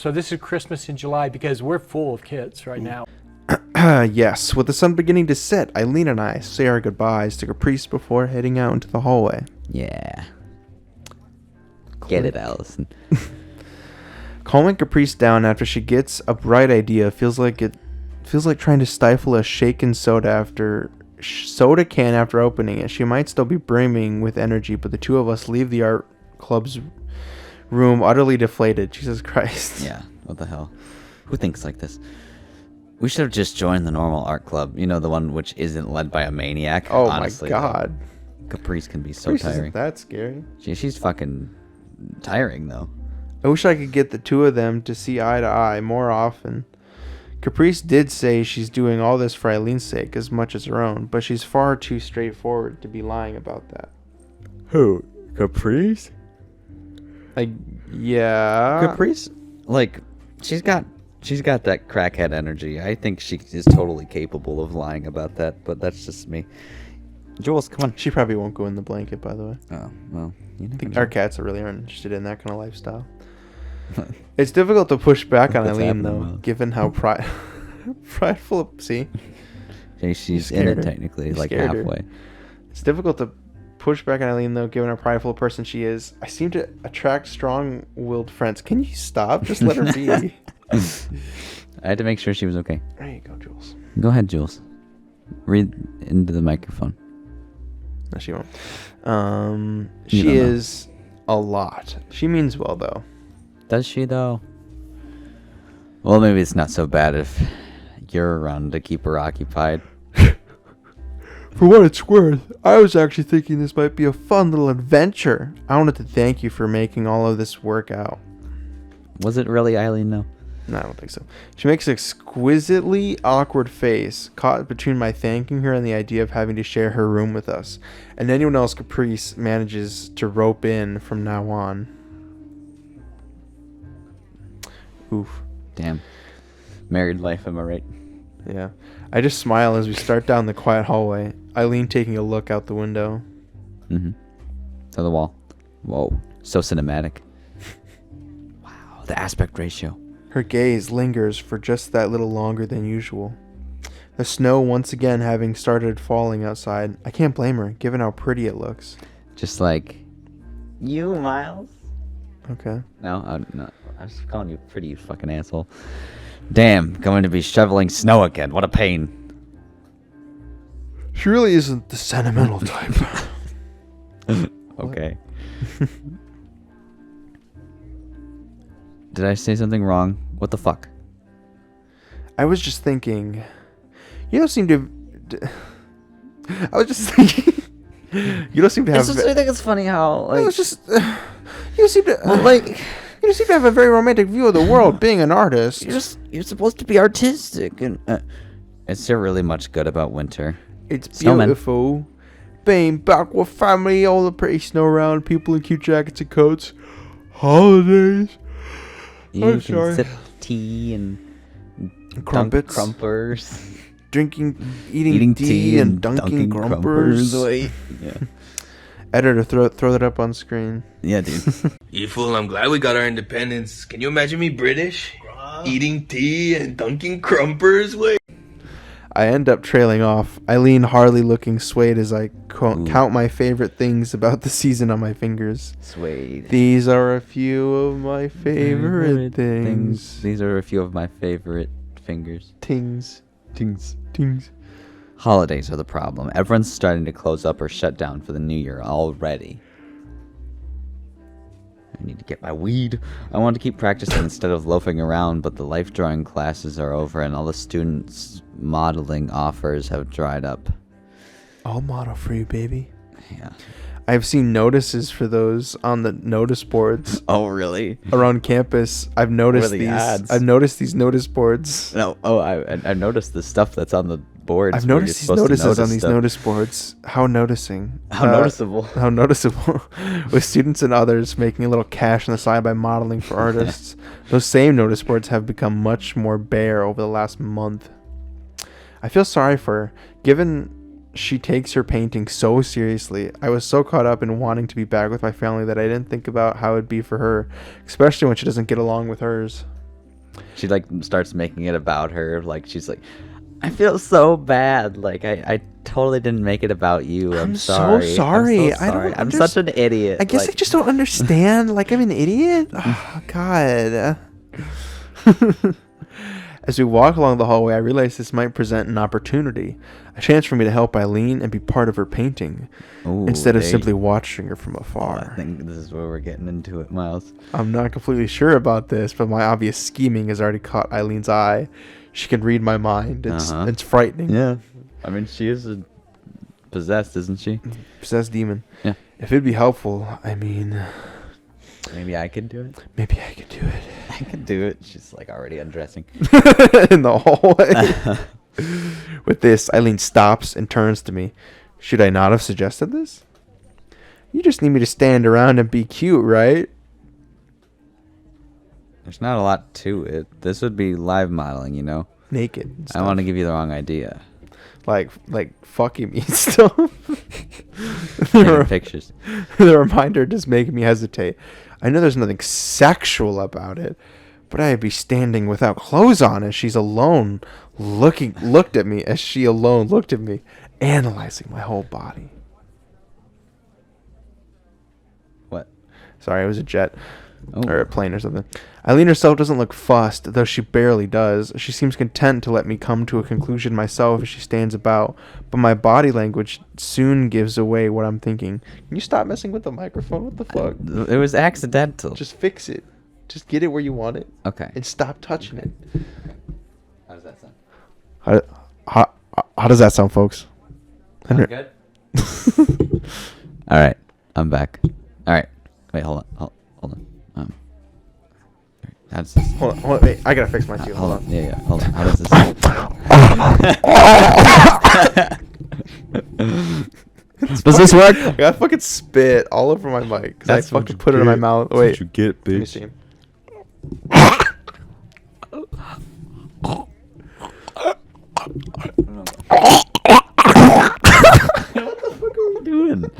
So this is Christmas in July because we're full of kids right now. Yes, with the sun beginning to set, Eileen and I say our goodbyes to Caprice before heading out into the hallway. Yeah. Get it, Allison. Calming Caprice down after she gets a bright idea feels like trying to stifle a shaken soda can after opening it. She might still be brimming with energy, but the two of us leave the art club's room utterly deflated. Jesus Christ. Yeah, what the hell? Who thinks like this? We should have just joined the normal art club. You know, the one which isn't led by a maniac. Oh honestly, my god. Caprice can be so Caprice tiring. Isn't that scary? She's fucking tiring, though. I wish I could get the two of them to see eye to eye more often. Caprice did say she's doing all this for Eileen's sake as much as her own, but she's far too straightforward to be lying about that. Who? Caprice? Like, yeah. Caprice? Like, she's got that crackhead energy. I think she is totally capable of lying about that, but that's just me. Jules, come on. She probably won't go in the blanket, by the way. Oh, well, you I never think know. our cats are really aren't interested in that kind of lifestyle. It's difficult to push back on What's Eileen, happening, though, Miles? given how prideful. See? She's in scared it her. technically, You like scared her. halfway. It's difficult to push back on Eileen, though, given how prideful a person she is. I seem to attract strong-willed friends. Can you stop? Just let her be. I had to make sure she was okay. There you go, Jules. Go ahead, Jules. Read into the microphone. No, she won't. You She don't know. is a lot. She means well, though. Does she, though? Well, maybe it's not so bad if you're around to keep her occupied. For what it's worth, I was actually thinking this might be a fun little adventure. I wanted to thank you for making all of this work out. Was it really Eileen, though? No, I don't think so. She makes an exquisitely awkward face, caught between my thanking her and the idea of having to share her room with us. And anyone else Caprice manages to rope in from now on. Oof. Damn. Married life, am I right? Yeah. I just smile as we start down the quiet hallway, Eileen taking a look out the window. Mm-hmm. To the wall. Whoa. So cinematic. Wow. The aspect ratio. Her gaze lingers for just that little longer than usual. The snow once again having started falling outside. I can't blame her, given how pretty it looks. Just like you, Miles. Okay. No, I was calling you pretty, you fucking asshole. Damn, going to be shoveling snow again. What a pain. She really isn't the sentimental type. Okay. Did I say something wrong? What the fuck? I was just thinking. You don't seem to. I was just thinking. You don't seem to have. I think it's funny how, I was just. You seem to. You don't seem to have a very romantic view of the world, being an artist. you're supposed to be artistic, and is there really much good about winter? It's Snowman. beautiful. Being back with family, all the pretty snow around, people in cute jackets and coats. Holidays. You I'm can sorry. sip tea and Crumpets. dunk crumpers. Eating tea and dunking crumpers. Yeah. Editor, throw that up on screen. Yeah, dude. You fool, I'm glad we got our independence. Can you imagine me British? Eating tea and dunking crumpers? Wait. I end up trailing off, Eileen hardly looking swayed as I count my favorite things about the season on my fingers. Swayed. These are a few of my favorite things. These are a few of my favorite fingers. Tings. Tings. Tings. Holidays are the problem. Everyone's starting to close up or shut down for the new year already. I need to get my weed. I want to keep practicing instead of loafing around, but the life drawing classes are over and all the students' modeling offers have dried up. I'll model for you, baby. Yeah. I've seen notices for those on the notice boards Oh, really? around campus. I've noticed What are the these. ads? I've noticed these notice boards. No. Oh, I noticed the stuff that's on the boards. I've where noticed these you're supposed to notices on notice these stuff. notice boards. How noticing. How noticeable. How noticeable. With students and others making a little cash on the side by modeling for artists. Those same notice boards have become much more bare over the last month. I feel sorry for her, given she takes her painting so seriously. I was so caught up in wanting to be back with my family that I didn't think about how it'd be for her, especially when she doesn't get along with hers. She like starts making it about her. Like she's like, I feel so bad. Like I totally didn't make it about you. I'm so sorry. sorry. I'm so I don't sorry. I'm such an idiot. I guess like, I just don't understand. Like, I'm an idiot? Oh, God. As we walk along the hallway, I realize this might present an opportunity. A chance for me to help Eileen and be part of her painting. Ooh, instead of there simply you- watching her from I afar. think this is where we're getting into it, Miles. I'm not completely sure about this, but my obvious scheming has already caught Eileen's eye. She can read my mind. It's frightening. Yeah. I mean, she is possessed, isn't she? Possessed demon. Yeah. If it'd be helpful, I mean, Maybe I could do it. maybe I could do it. I could do it. She's like already undressing. In the hallway. With this, Eileen stops and turns to me. Should I not have suggested this? You just need me to stand around and be cute, right? There's not a lot to it. This would be live modeling, you know? Naked. and I want to stuff. give you the wrong idea. like fucking me and stuff. Taking pictures. The reminder does make me hesitate. I know there's nothing sexual about it, but I'd be standing without clothes on as she's alone looked at me, analyzing my whole body. What? Sorry, it was a jet. Oh. Or a plane or something. Eileen herself doesn't look fussed, though she barely does. She seems content to let me come to a conclusion myself as she stands about, but my body language soon gives away what I'm thinking. Can you stop messing with the microphone? What the fuck? It was accidental. Just fix it. Just get it where you want it. Okay. And stop touching it. How does that sound? How does that sound, folks? Good? All right. I'm back. All right. Wait, hold on. Hold on. How does this... Hold on, wait. I gotta fix my too. Hold on. Yeah. Hold on. How does this... Does this work? I got fucking spit all over my mic because I That's what fucking you put it in my get. mouth. That's Wait. what you get, Let me bitch. see. Doing?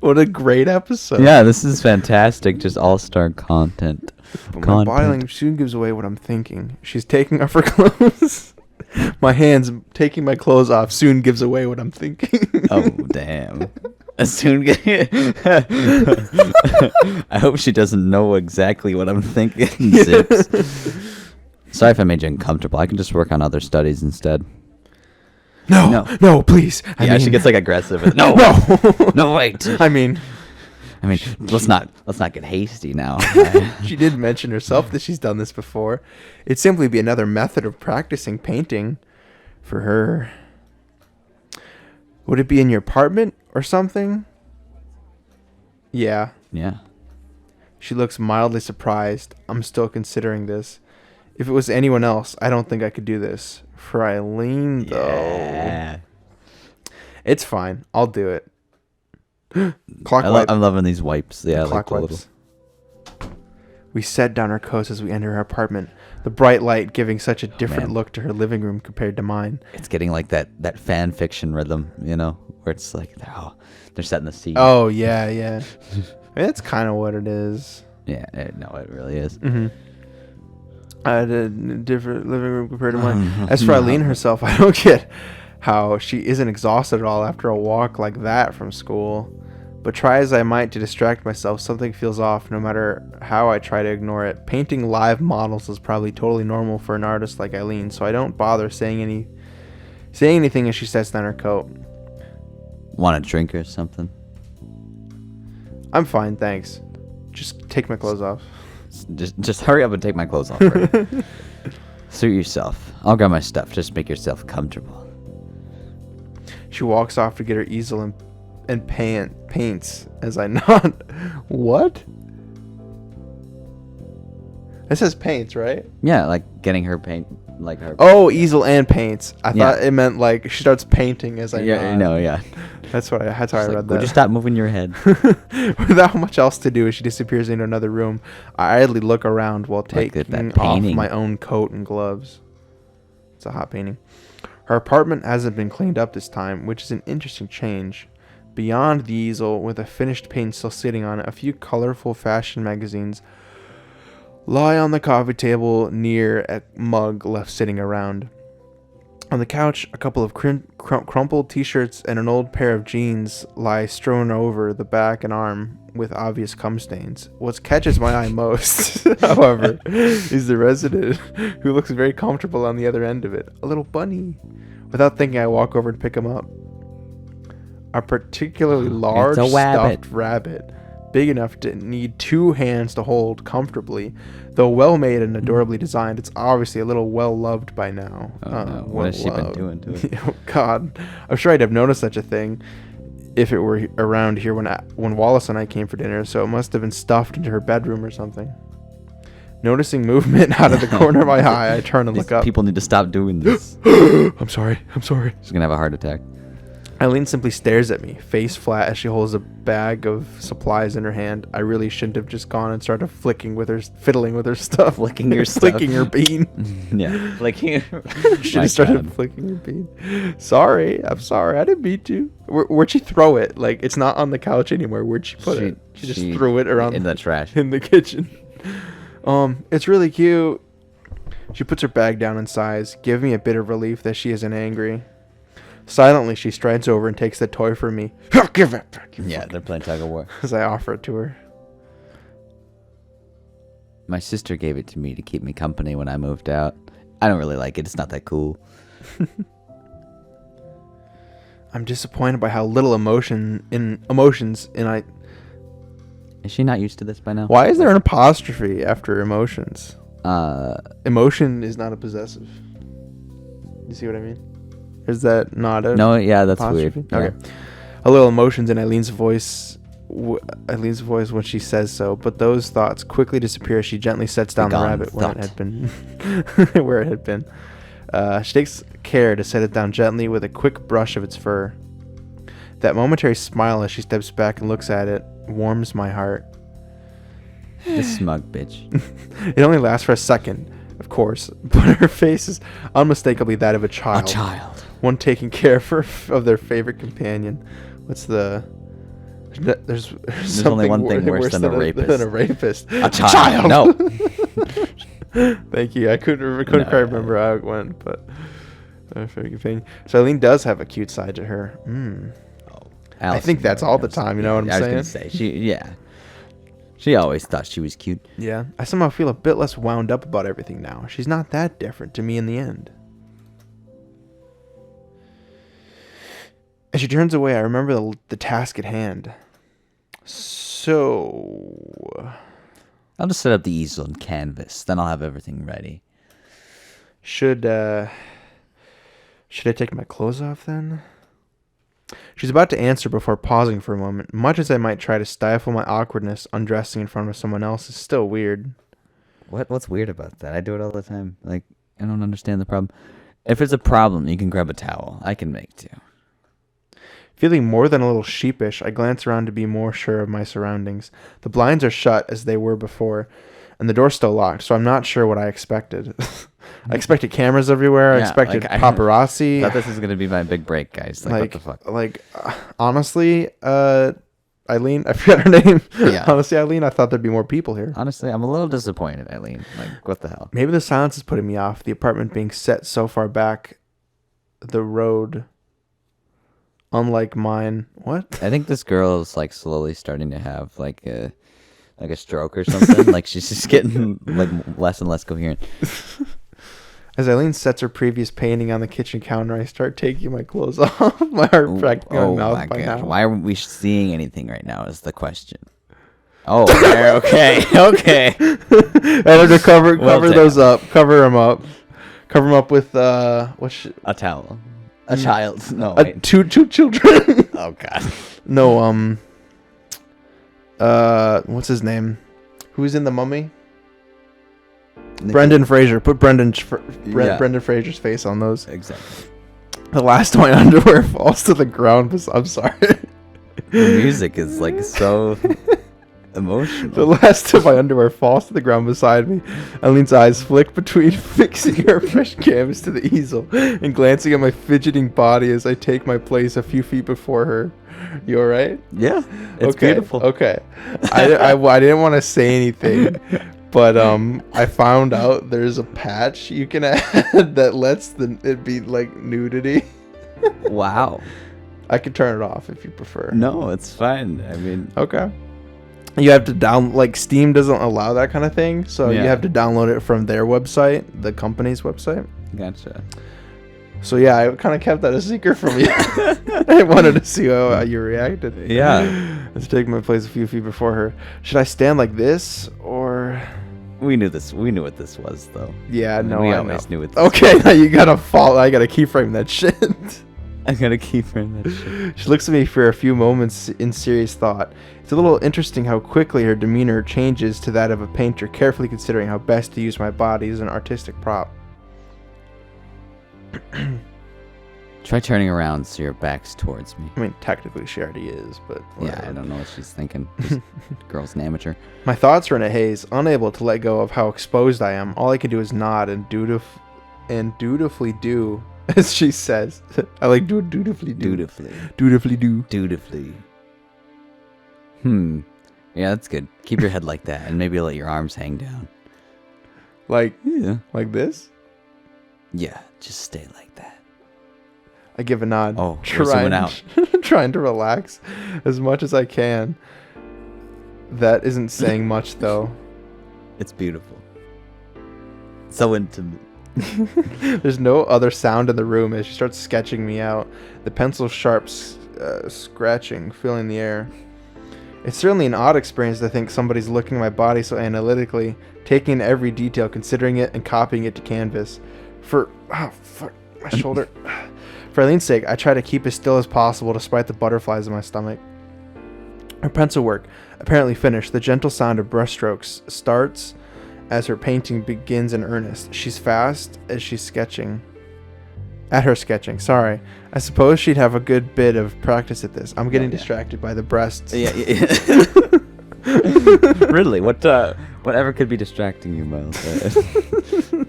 What a great episode. Yeah, this is fantastic. Just all-star content. But my body language soon gives away what I'm thinking. She's taking off her clothes. My hands taking my clothes off soon gives away what I'm thinking. Oh, damn. Soon I hope she doesn't know exactly what I'm thinking, Zips. Sorry if I made you uncomfortable. I can just work on other studies instead. No, please. She gets like aggressive. No, no, wait. I mean, let's not get hasty now. she did mention herself that she's done this before. It'd simply be another method of practicing painting for her. Would it be in your apartment or something? Yeah. Yeah. She looks mildly surprised. I'm still considering this. If it was anyone else, I don't think I could do this. For Eileen, though. Yeah. It's fine. I'll do it. Clock wipe. I'm loving these wipes. Yeah, like Clock the little. wipes. We set down our coats as we enter her apartment. The bright light giving such a different man. look to her living room compared to mine. It's getting like that fan fiction rhythm, you know, where it's like they're setting the scene. Oh, yeah. It's kind of what it is. Yeah, no, it really is. Mm-hmm. I had a different living room compared to mine. As for Eileen herself, I don't get how she isn't exhausted at all after a walk like that from school. But try as I might to distract myself, something feels off no matter how I try to ignore it. Painting live models is probably totally normal for an artist like Eileen, so I don't bother saying anything as she sets down her coat. Want a drink or something? I'm fine, thanks. Just take my clothes off. Just hurry up and take my clothes off. Right? Suit yourself. I'll grab my stuff. Just make yourself comfortable. She walks off to get her easel and paints as I nod. What? It says paints, right? Yeah, like getting her paint, like her. Oh, easel and paints. I Yeah. thought it meant like she starts painting as I yeah, nod. no, yeah. That's how I She's read like, that. would you stop moving your head? Without much else to do, as she disappears into another room, I idly look around while taking that off painting. my own coat and gloves. It's a hot painting. Her apartment hasn't been cleaned up this time, which is an interesting change. Beyond the easel, with a finished paint still sitting on it, a few colorful fashion magazines lie on the coffee table near a mug left sitting around. On the couch, a couple of crumpled t-shirts and an old pair of jeans lie strewn over the back and arm with obvious cum stains. What catches my eye most, however, is the resident who looks very comfortable on the other end of it. A little bunny. Without thinking, I walk over to pick him up. A particularly large stuffed rabbit, big enough to need 2 hands to hold comfortably. Though well made and adorably designed, it's obviously a little well loved by now. Oh, no. What has she been doing to it? Oh God, I'm sure I'd have noticed such a thing if it were around here when Wallace and I came for dinner. So it must have been stuffed into her bedroom or something. Noticing movement out of the corner of my eye, I turn and look up. People need to stop doing this. I'm sorry. She's gonna have a heart attack. Eileen simply stares at me, face flat, as she holds a bag of supplies in her hand. I really shouldn't have just gone and started fiddling with her stuff. Flicking your stuff. Flicking her bean. Yeah, flicking. Should have started flicking her bean. Sorry, I'm sorry. I didn't mean to. Where'd she throw it? Like, it's not on the couch anymore. Where'd she put it? She just threw it around in the trash in the kitchen. It's really cute. She puts her bag down and sighs, giving me a bit of relief that she isn't angry. Silently, she strides over and takes the toy from me. Give it back. Yeah, they're playing tug of war. As I offer it to her. My sister gave it to me to keep me company when I moved out. I don't really like it. It's not that cool. I'm disappointed by how little emotions in I. Is she not used to this by now? Why is there an apostrophe after emotions? Emotion is not a possessive. You see what I mean? Is that not a No, yeah, that's apostrophe? weird. Okay. A little emotions in Eileen's voice when she says so, but those thoughts quickly disappear as she gently sets down the rabbit where it had been. She takes care to set it down gently with a quick brush of its fur. That momentary smile as she steps back and looks at it warms my heart. This smug bitch. It only lasts for a second, of course, but her face is unmistakably that of a child. A child. One taking care of their favorite companion. What's the... There's only one thing worse than a rapist. Than a rapist. A child. No. Thank you. I couldn't quite remember how it went, but... favorite companion. So Eileen does have a cute side to her. I think that's all the time, you know what I'm saying? I was going to say, She always thought she was cute. Yeah. I somehow feel a bit less wound up about everything now. She's not that different to me in the end. As she turns away, I remember the task at hand. So... I'll just set up the easel and canvas. Then I'll have everything ready. Should I take my clothes off then? She's about to answer before pausing for a moment. Much as I might try to stifle my awkwardness, undressing in front of someone else is still weird. What's weird about that? I do it all the time. Like, I don't understand the problem. If it's a problem, you can grab a towel. I can make two. Feeling more than a little sheepish, I glance around to be more sure of my surroundings. The blinds are shut as they were before, and the door's still locked, so I'm not sure what I expected. I expected cameras everywhere. I expected paparazzi. I thought this was going to be my big break, guys. What the fuck? Honestly, Eileen, I forgot her name. Yeah. Honestly, Eileen, I thought there'd be more people here. Honestly, I'm a little disappointed, Eileen. What the hell? Maybe the silence is putting me off. The apartment being set so far back the road, unlike mine. What? I think this girl is slowly starting to have a stroke or something. She's just getting less and less coherent. As Eileen sets her previous painting on the kitchen counter, I start taking my clothes off. My heart practically in my mouth by now. Why aren't we seeing anything right now is the question. Oh, okay. I have to cover those up. Cover them up. Cover them up with a towel. A child. No, wait. Two children. Oh God. No. What's his name? Who's in The Mummy? Brendan Fraser. Put Brendan Fraser's face on those. Exactly. The last of my underwear falls to the ground. I'm sorry. The music is so emotional. The last of my underwear falls to the ground beside me. Eileen's eyes flick between fixing her fresh canvas to the easel and glancing at my fidgeting body as I take my place a few feet before her. You alright? Yeah, it's okay, beautiful. Okay. I didn't want to say anything, But I found out there's a patch you can add that lets it be like nudity. Wow. I could turn it off if you prefer. No, it's fine. I mean, Okay. You have to Steam doesn't allow that kind of thing, so you have to download it from their website, the company's website. gotcha. So yeah, I kind of kept that a secret from you. I wanted to see how you reacted. Yeah. Let's take my place a few feet before her. Should I stand like this or? We knew this. We knew what this was, though. Yeah, no, we I always know. knew what this Okay, was. now you gotta follow. I gotta keyframe that shit. I gotta keep in that shit. She looks at me for a few moments in serious thought. It's a little interesting how quickly her demeanor changes to that of a painter, carefully considering how best to use my body as an artistic prop. Try turning around so your back's towards me. I mean, technically she already is, but whatever. Yeah, I don't know what she's thinking. This girl's an amateur. My thoughts are in a haze, unable to let go of how exposed I am. All I can do is nod and dutifully do as she says. I like dutifully do. Dutifully. Dutifully do. Dutifully. Yeah, that's good. Keep your head like that, and maybe let your arms hang down. Like this? Yeah, just stay like that. I give a nod. Oh, we're zooming out. Trying to relax as much as I can. That isn't saying much, though. It's beautiful. So intimate. There's no other sound in the room as she starts sketching me out. The pencil sharp scratching, filling the air. It's certainly an odd experience to think somebody's looking at my body so analytically, taking in every detail, considering it, and copying it to canvas. Fuck, my shoulder. For Eileen's sake, I try to keep as still as possible despite the butterflies in my stomach. Her pencil work, apparently finished. The gentle sound of brushstrokes starts as her painting begins in earnest. She's fast as she's sketching. At her sketching, sorry. I suppose she'd have a good bit of practice at this. I'm getting distracted by the breasts. Yeah. Really? Whatever could be distracting you, Milz?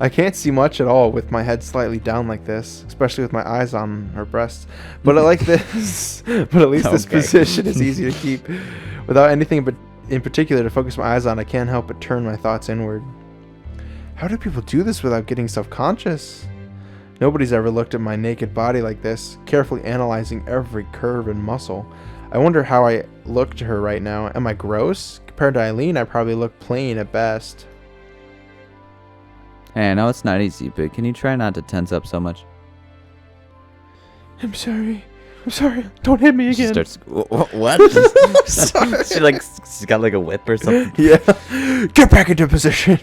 I can't see much at all with my head slightly down like this, especially with my eyes on her breasts. But I like this. But at least this position is easy to keep. Without anything but in particular to focus my eyes on, I can't help but turn my thoughts inward. How do people do this without getting self-conscious? Nobody's ever looked at my naked body like this, carefully analyzing every curve and muscle. I wonder how I look to her right now. Am I gross? Compared to Eileen, I probably look plain at best. Hey, I know it's not easy, but can you try not to tense up so much? I'm sorry. Don't hit me again. She starts. What? Sorry. She's got like a whip or something. Yeah. Get back into position.